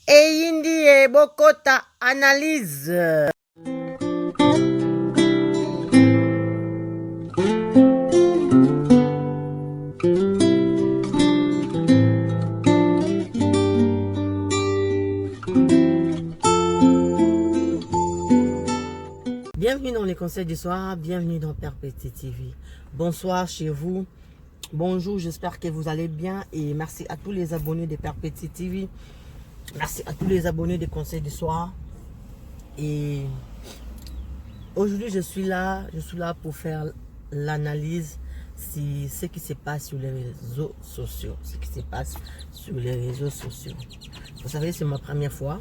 Eyindi Bokota analyse. Bienvenue dans les conseils du soir, bienvenue dans Père Petit TV. Bonsoir chez vous, bonjour, j'espère que vous allez bien et merci à tous les abonnés de Père Petit TV. Merci à tous les abonnés des conseils du soir. Et aujourd'hui, je suis là pour faire l'analyse sur ce qui se passe sur les réseaux sociaux. Vous savez, c'est ma première fois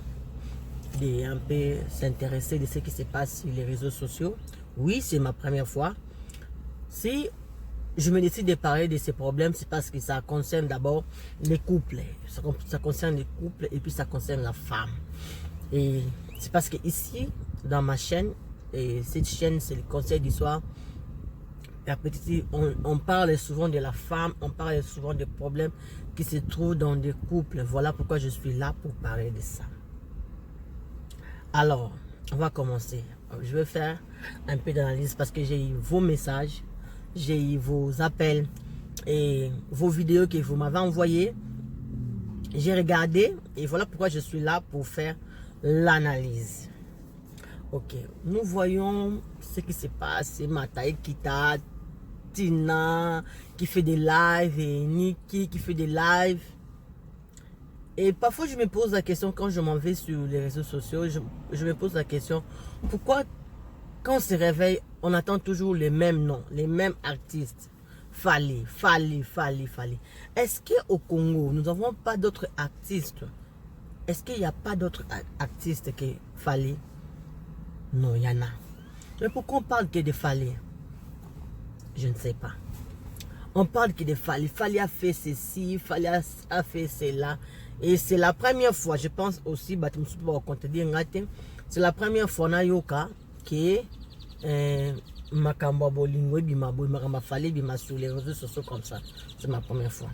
de un peu s'intéresser de ce qui se passe sur les réseaux sociaux. Oui, c'est ma première fois. Si je me décide de parler de ces problèmes, c'est parce que ça concerne d'abord les couples. Ça concerne les couples et puis ça concerne la femme. Et c'est parce que ici, dans ma chaîne, et cette chaîne, c'est le conseil du soir, on parle souvent de la femme, on parle souvent des problèmes qui se trouvent dans des couples. Voilà pourquoi je suis là pour parler de ça. Alors, on va commencer. Je vais faire un peu d'analyse parce que j'ai eu vos messages, j'ai eu vos appels et vos vidéos que vous m'avez envoyées. J'ai regardé et voilà pourquoi je suis là pour faire l'analyse. Ok, nous voyons ce qui se passe. C'est Mataï Kita, Tina qui fait des lives et Nikki qui fait des lives. Et parfois je me pose la question quand je m'en vais sur les réseaux sociaux, je me pose la question, pourquoi quand on se réveille, on attend toujours les mêmes noms, les mêmes artistes. Fally. Est-ce qu'au Congo, nous n'avons pas d'autres artistes? Est-ce qu'il n'y a pas d'autres artistes que Fally? Non, il y en a. Mais pourquoi on parle que de Fally? Je ne sais pas. On parle que de Fally. Fally a fait ceci, Fally a fait cela. Et c'est la première fois, je pense aussi, c'est la première fois que Makamba Bolingo Fally sur les réseaux sociaux comme ça. C'est ma première fois.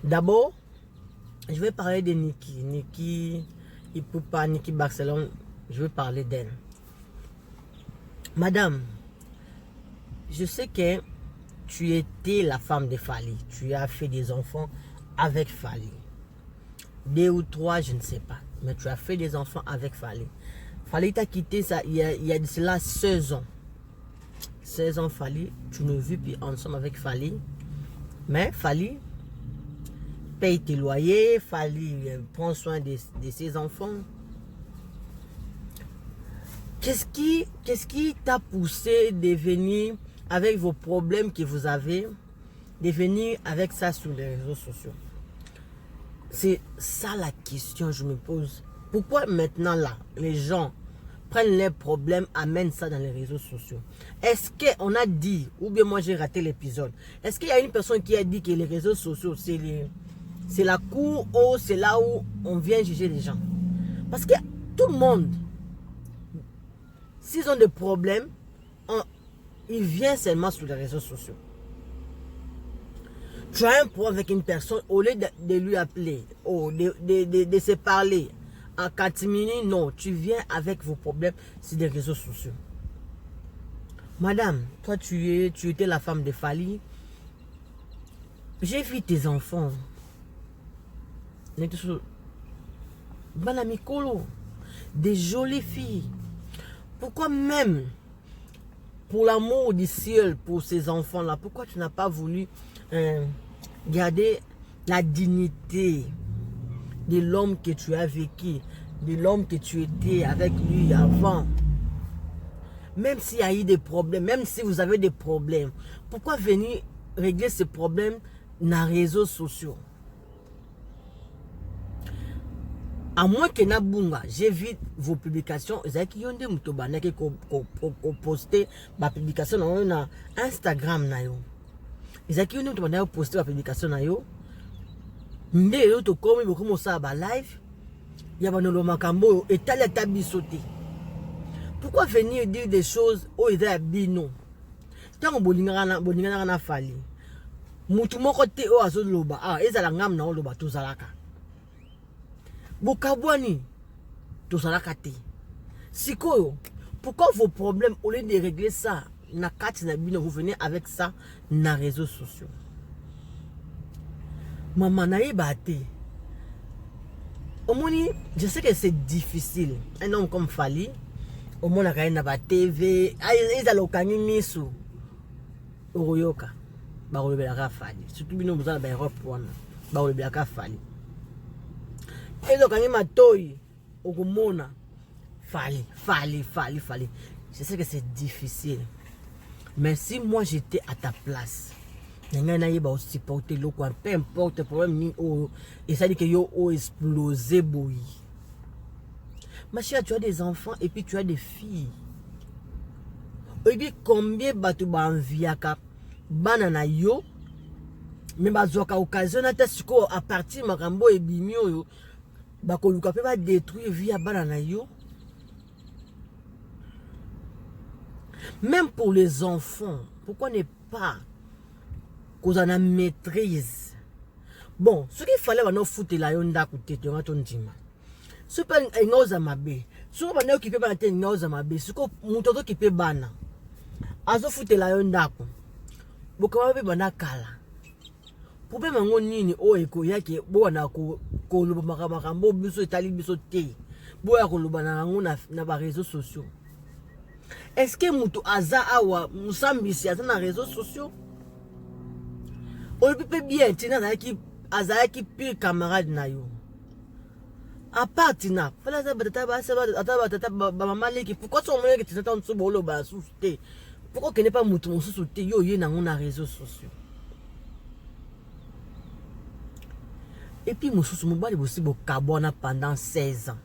D'abord, je vais parler de Nikki Ipupa, Nikki Barcelone. Je vais parler d'elle. Madame, je sais que tu étais la femme de Fally. Tu as fait des enfants avec Fally. 2 ou 3, je ne sais pas. Mais tu as fait des enfants avec Fally. Fally t'a quitté ça il y a de cela 16 ans. 16 ans Fally, tu ne vis plus ensemble avec Fally. Mais Fally paye tes loyers, Fally prend soin de ses enfants. Qu'est-ce qui t'a poussé de venir avec vos problèmes que vous avez, de venir avec ça sur les réseaux sociaux? C'est ça la question que je me pose. Pourquoi maintenant là, les gens prennent leurs problèmes, amènent ça dans les réseaux sociaux? Est-ce qu'on a dit, ou bien moi j'ai raté l'épisode, est-ce qu'il y a une personne qui a dit que les réseaux sociaux, c'est la cour ou c'est là où on vient juger les gens? Parce que tout le monde, s'ils ont des problèmes, ils viennent seulement sur les réseaux sociaux. Tu as un problème avec une personne, au lieu de lui appeler, de se parler en 4 minutes, non, tu viens avec vos problèmes sur les réseaux sociaux. Madame, toi tu étais la femme de Fally. J'ai vu tes enfants. Des jolies filles. Pourquoi même, pour l'amour du ciel, pour ces enfants-là, pourquoi tu n'as pas voulu garder la dignité de l'homme que tu as vécu, de l'homme que tu étais avec lui avant? Même s'il y a eu des problèmes, même si vous avez des problèmes, pourquoi venir régler ces problèmes dans les réseaux sociaux? À moins que Nabunga, j'ai vu vos publications, vous avez posté ma publication sur Instagram. Ils ont posté la publication na yo. Ndé yo to komi beaucoup ça ba live. Ya ba no makambo etala tabi sauté. Pourquoi venir dire des choses où ils a bino? Tant bolinga na Fally. Mutu moko te o azo loba. Ah ezala ngam na loba to zalaka. Bokabwani Tout ça la kate. Sikoyo, pourquoi vos problèmes, au lieu de régler ça, vous venez avec ça dans les réseaux sociaux? Maman naïe bate. Au moins, je sais que c'est difficile. Un homme comme Fally, au moins la carrière n'a TV, ils ont l'occasion misu. Oroyoka, ba olobelaka Fally. Surtout bino bozala ba Europe wana, ba olobelaka Fally. Ils ont gagné ma toy, okomona Fally. Je sais que c'est difficile. Mais si moi j'étais à ta place, supporter le quoi, peu importe le problème, et ça dit que yo explosé boy. Ma chère, tu as des enfants et puis tu as des filles. Et puis combien batu ba enviaka banana yo, mais bazoka occasion na tesiko à partir makambo et bimio yo, ba koluka pe ba détruire via banana yo. Même pour les enfants, pourquoi ne pas qu'on en a maîtrise? Bon, ce qu'il fallait, on a foutu la yonda côté, tu as ton dima. Ce pas un oza mabe. Ce qu'on a occupé par un oza mabe, ce qu'on a occupé bana. Azo foutu la yonda ko. Bokawa be bana kala. Problème ngo nini o eko yake bo na ko luba makambo biso etali biso te. Bo ya ko luba na ngo na ba réseaux sociaux. Est-ce que mutu aza awa musambisi ata na réseaux sociaux? On peut bien tina na ki aza ki pire camarade na yo. A part tina, fala za batata ba sa batata ba mama leki. Pourquoi son moyen que tina ta nso bolo ba souté? Pourquoi que n'est pas mutu nso souté yo ye na ngona réseaux sociaux? Et puis mususu mobali bosi bo kabona pendant 16 ans.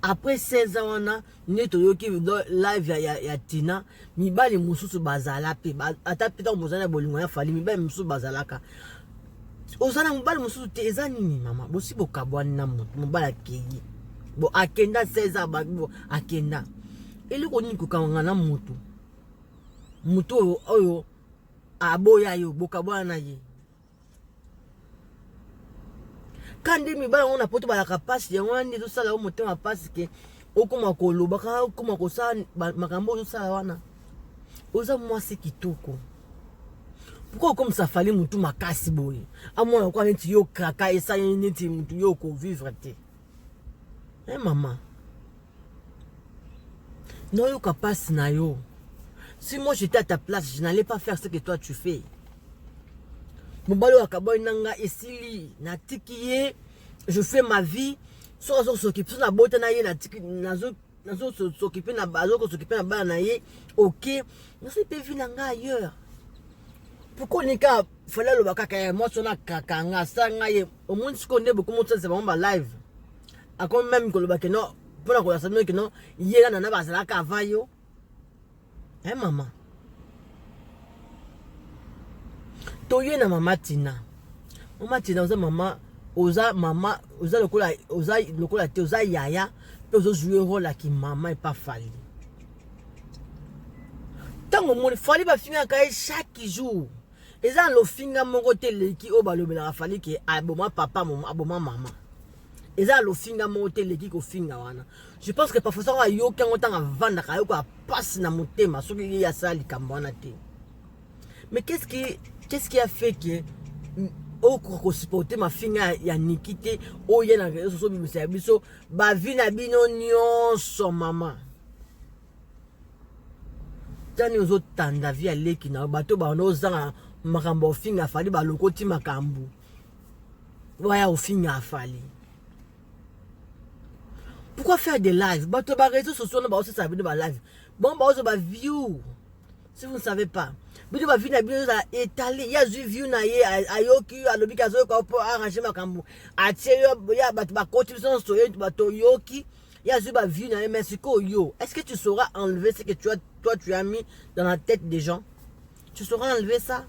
Après 16 ans, on a live ya Tina, mibali mususu bazala pe, ata pita muzana bolingo ya Fally, mibali mususu bazalaka. Ozana mibali mususu te ezani ni mama, bosi bo kabwani na mutu, mibali akeyi. Bo akenda 16 ans, bo akenda. Eli koni kukanga na mutu. Mutu oyo, aboya yo, bo kabwana ye. Quand des mibali on a pote ba la capacité on a tout ça là au moteur ma passe que okoma koloba ka okoma ko sa makambo tout ça wana oza moi c'est kitoko. Pourquoi comme ça fallait mutu makasi boy à moi quoi nti yo kraka et ça nti mutu yo ko vivre te. Maman non yo capacité na yo. Si moi j'étais à ta place je n'allais pas faire ce que toi tu fais. Mobalo akaboy nanga esili na tikiye je fais ma vie so s'occuper na bota na ye na tiki nazo s'occuper na bazo ko s'occuper na ba na ye OK na se pe vie nanga ailleurs. Pourquoi ni ka fallait le bakaka moi sona kakanga sanga ye au moins ce qu'on est beaucoup monter c'est vraiment live a quand même que le bakeno non pour la relation que non hier na na bazala ka vayo maman. Toye na mama Tina. Mama Tina oza mama lokola te oza yaya pe ozo jouer rôle la ki mama et pas Fally. Tango mon Fally ba finga kai chaque jour. Eza lo finga moko te leki o ba lobela Fally ke aboma papa mama aboma mama. Eza lo finga moko te leki ko finga wana. Je pense que parfois ça yo kango tanga vanda ka yo ko passe na motema soki ya sali kambana te. Mais qu'est-ce qui a fait que au supporter ma fille ya nikite o ye na réseaux sociaux biso ba vie na bino nyonso mama tani ozo tanda vie aleki na bato ba onozanga makambo finga Fally ba lokoti makambu waya ofinga Fally. Pourquoi faire des lives? Bato ba réseaux sociaux na ba aussi ça ba live bon ba ozo ba view. Si vous ne savez pas, il y a étalé, il y a vu view na ye ayoki alobi kazo ko arranger makambu. Atieyo ya bat ba contribution sur yoki, il y a vu ba view na ye Mexico yo. Est-ce que tu sauras enlever ce que tu as mis dans la tête des gens? Tu sauras enlever ça?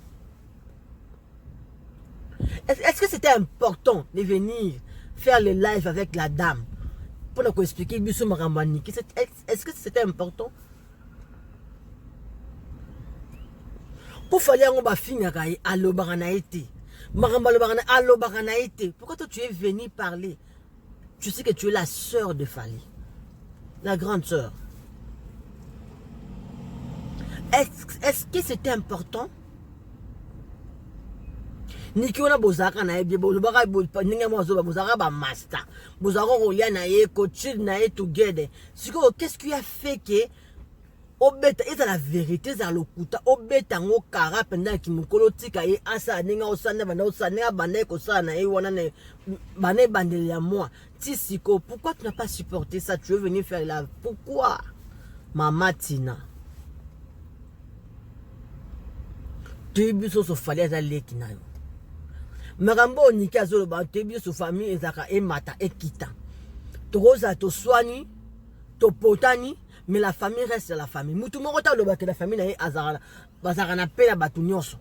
Est-ce que c'était important de venir faire le live avec la dame pour nous expliquer biso makamani? Est-ce que c'était important? Pour faire un ba finga kai allo bagana été. Maramba lo bagana allo bagana été. Pourquoi toi tu es venu parler? Tu sais que tu es la sœur de Fally. La grande sœur. Est-ce que c'était important? Niki wana bozaka na ebie bozaka ninga mozo bozaka ba master. Bozaka rolia na ye coach na ye together. Siko qu'est-ce qui a fait que obeta eza la vérité za lokuta obeta ngo kara pendant ki mukolo tika ye asa ninga osana bana osana bana ko sana e wana ne bana bandeli ya moi. Ti siko pourquoi tu n'as pas supporté ça? Tu veux venir faire la pourquoi? Mama Tina. Tu biso so fallait za leki na yo. Marambo nika zolo ba tu biso famille ezaka e mata e kita. Toza to swani to potani. Mais la famille reste la famille. Mutu moko ta loba que la famille na ye azara bazara na pela batu nyonso.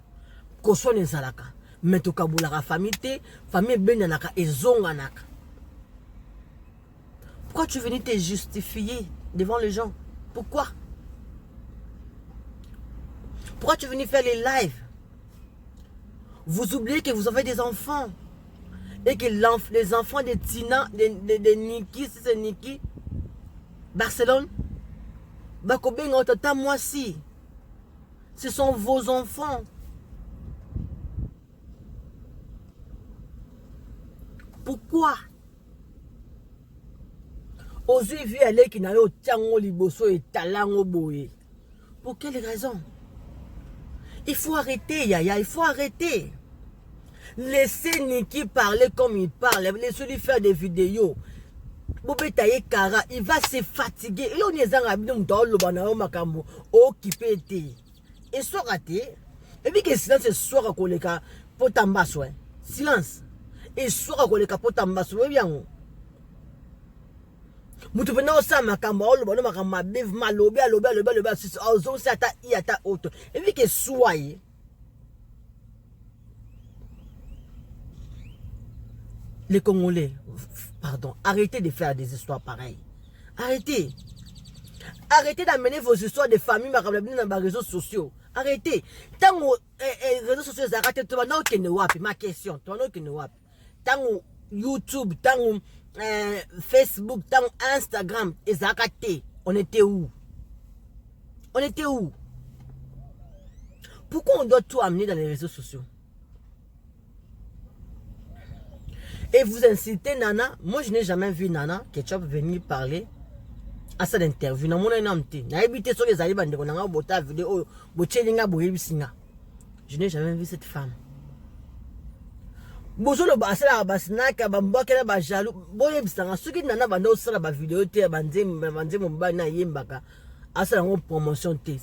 Ko sone zalaka. Mais to kabula la famille te, famille benya naka ezonga naka. Pourquoi tu venais te justifier devant les gens? Pourquoi? Pourquoi tu venais faire les lives? Vous oubliez que vous avez des enfants. Et que les enfants de Tina, de Niki, si c'est Niki, Barcelone, Bakobenga Otata Moisi. Ce sont vos enfants. Pourquoi? Ozu vi ale ki na yo tiango liboso et talango boye. Pour quelle raison? Il faut arrêter, Yaya, il faut arrêter. Laissez Niki parler comme il parle. Laissez-lui faire des vidéos. Bobetaye Kara, il va se fatiguer. Et on est en abîme dans le banao makambo. Occupé été. Et soit raté. Et puis que silence est soit à koleka pour t'ambassoir. Silence. Et soit à koleka pour t'ambassoir. Bien. Mutu pena osa makambo. Le banao makambo. Biv malobi, alobi. Si ozon se ata i ata auto. Et puis que soyez. Les Congolais, pardon, arrêtez de faire des histoires pareilles. Arrêtez. Arrêtez d'amener vos histoires de famille dans les réseaux sociaux. Arrêtez. Tant que les réseaux sociaux arrêtent, ma question, tant YouTube, tant Facebook, tant Instagram, ils arrêtent. On était où? On était où? Pourquoi on doit tout amener dans les réseaux sociaux? Et vous incitez Nana, moi je n'ai jamais vu Nana Ketchup venir parler à cette interview. Je n'ai jamais vu cette femme.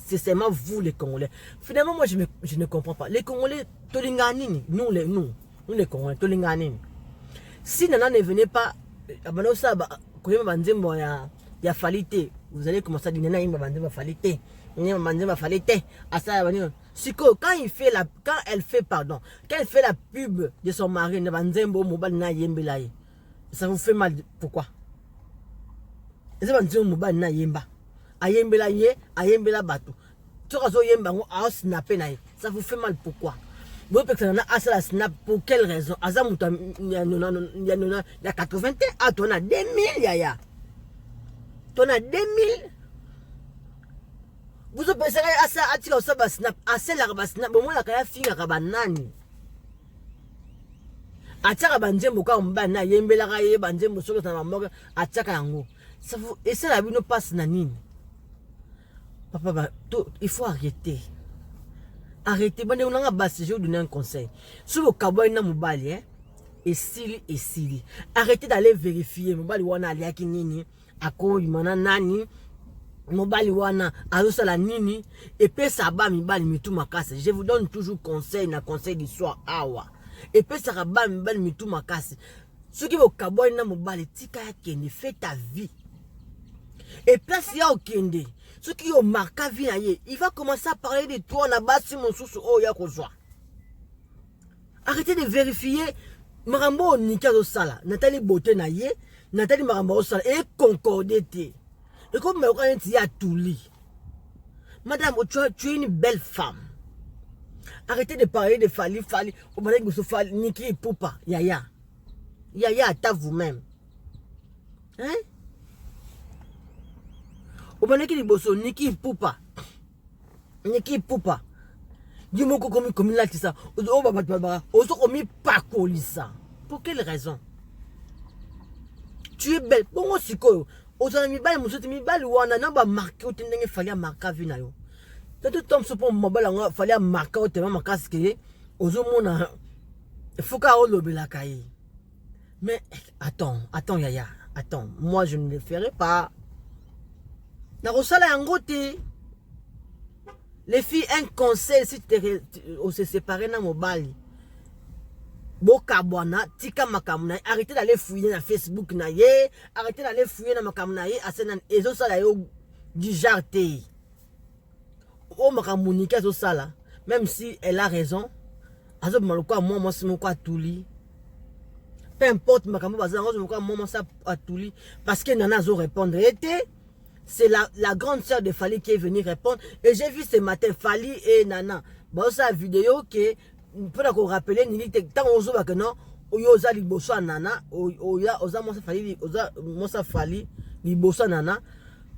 C'est seulement vous les Congolais. Finalement, moi je ne comprends pas. Les Congolais, nous les Congolais, Tolinganini. Si Nana ne venait pas, il a falité. Vous allez commencer à dire Nana il falité. Quand elle fait la pub de son mari, ça vous fait mal. Pourquoi? Ça vous fait mal. Pourquoi? Vous personne a ça snap pour quelle raison? Azamuta il y a 80 ans, tu as 2000 yaya. Tu as 2000. Vous pensez à ça atira ça snap, à celle là snap, bon moi la kaya finga kabanani. Atira banjembo ka mbana yembela ka ye banjembo soko na mamoka ataka yango. Ça vous et ça la vie ne passe na nini. Papa il faut arrêter. Arrêtez, je vais vous donner un conseil. Si vous avez un mobile, et Sili, arrêtez d'aller vérifier. Mobile wana aliaki nini, ako imana nani, mobile wana azosala nini, et puis ça ba mibali mitu makase. Je vous donne toujours conseil d'histoire awa. Et puis ça ba mibali mitu makase. Ce qui vous avez un mobile, tika kende, fais ta vie. Et place ya okende. Ceux qui ont marqué la vie, il va commencer à parler de toi. Arrêtez de vérifier. Marambo Nika Sala, Nathalie Boté Naye, Nathalie Marambo Sala, et concordé. Et comme il y a tout lit. Madame, tu es une belle femme. Arrêtez de parler de Fally. Niki Poupa, Yaya. Yaya, à vous-même. Hein? Obaneki liboso Niki Poupa. Niki Poupa. Dis-moi comme il a dit ça. Ozo komi pakolisa. Pour quelle raison? Tu es belle. Bon, moi, c'est quoi? Ozo mi bali muso mi bali wana namba marqué ote ndenge fallait marquer vu na yo. Tout temps ce pour mobile nga fallait marquer ote marquer ce que ozo mona fuka o lobela kai. Mais attends Yaya, attends, moi je ne le ferai pas. Na rosala yango te. Les filles, un conseil, si tu se séparer dans mobile, Bokabwana, tika makamna, arrêtez d'aller fouiller dans Facebook na ye, arrêtez d'aller fouiller dans makamna ye, asenan ezo sala yo dijarte. O makamunika zo sala, même si elle a raison, azo maloko moi c'est mon quoi touli. Peu importe makambo bazango moi ça à touli parce que nana zo répondre était. C'est la grande sœur de Fali qui est venue répondre. Et j'ai vu ce matin Fali et Nana. Bon, ça vidéo que peut qu'on rappeler ni tant on voit que non, oyoza liboso Nana, oya oza moi ça Fali, oza moi ça Fali liboso Nana.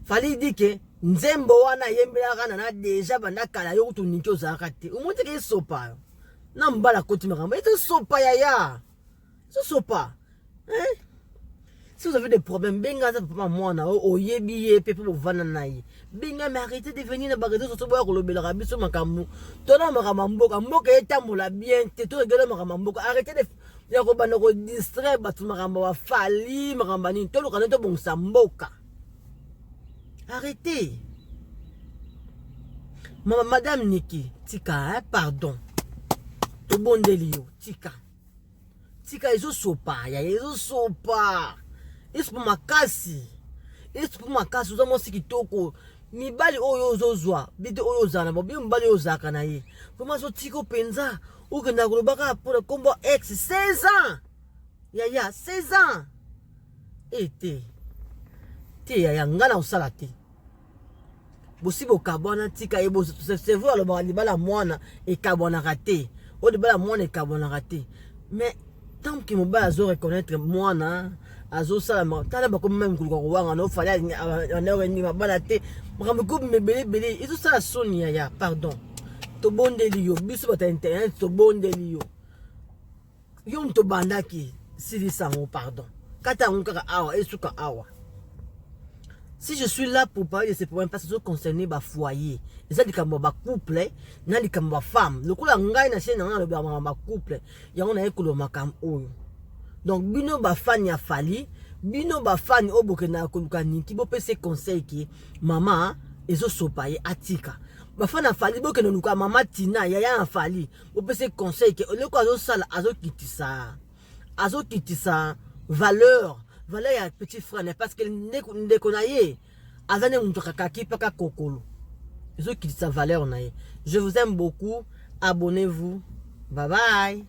Fali dit que nzembo wana yembela Nana déjà banda kala yo to nikyo zakate. O monte ke sopa. Na mbala koti makamba, itu sopa yaya. Ce sopa. Hein? Si vous avez des problèmes, benga ça papa moi na oyebi pe pour vana naï. Benga mais arrêtez de venir na bagado sur boire le bel rabi sur makamu. Tona makamamboka mboka etambola bien te to regala makamamboka. Arrêtez de ya ko bana ko distraire batu makamba wa Fali makamba ni to lokana to bongsa mboka. Arrêtez. Madame Niki, tika hein, pardon. To bondelio, tika. Tika izo sopa, ya izo sopa. Isso pour ma kasi. Isso pour ma kasi. Uza mo sikitoko. Mibali oyo zozwa. Bide oyo zana. Bobi mbali oyo zaka na ye. Kuma so tiko penza. Uke na kulubaka pour combo ex. 16 ans. Ya 16 ans. Ete. Te ya ngana usala te. Bosibo kabona tika ebo. C'est vrai alors libala mwana e kabona raté. O libala mwana e kabona raté. Mais tant que mon bas zo reconnaître mwana azo sala ma tala ba ko même ko wanga no fala na ni mabala te makambo ko mebele izo sala sonia ya pardon to bondeli yo biso bata internet to bondeli yo to bandaki sili sango pardon kata ngaka awa esuka awa. Si je suis là pour parler de ces problèmes parce que ça concerne ba foyer, ça dit comme ba couple, na dit comme ba femme. Le coup la ngai na chaîne na le ba couple, ya on a écolo makam oyo. Donc bino ba fan ya Fali, bino ba fan oboke na koluka Niki bo pe se conseil ki maman ezo sopaye atika. Ba fan na Fali boke no luka mama Tina ya Fali, bo pe se conseil ki le ko azo sala azo kitisa valeur ya petit frère parce que ne konaye azane mutokaki paka kokolo. Ezo kitisa valeur na ye. Je vous aime beaucoup, abonnez-vous. Bye bye.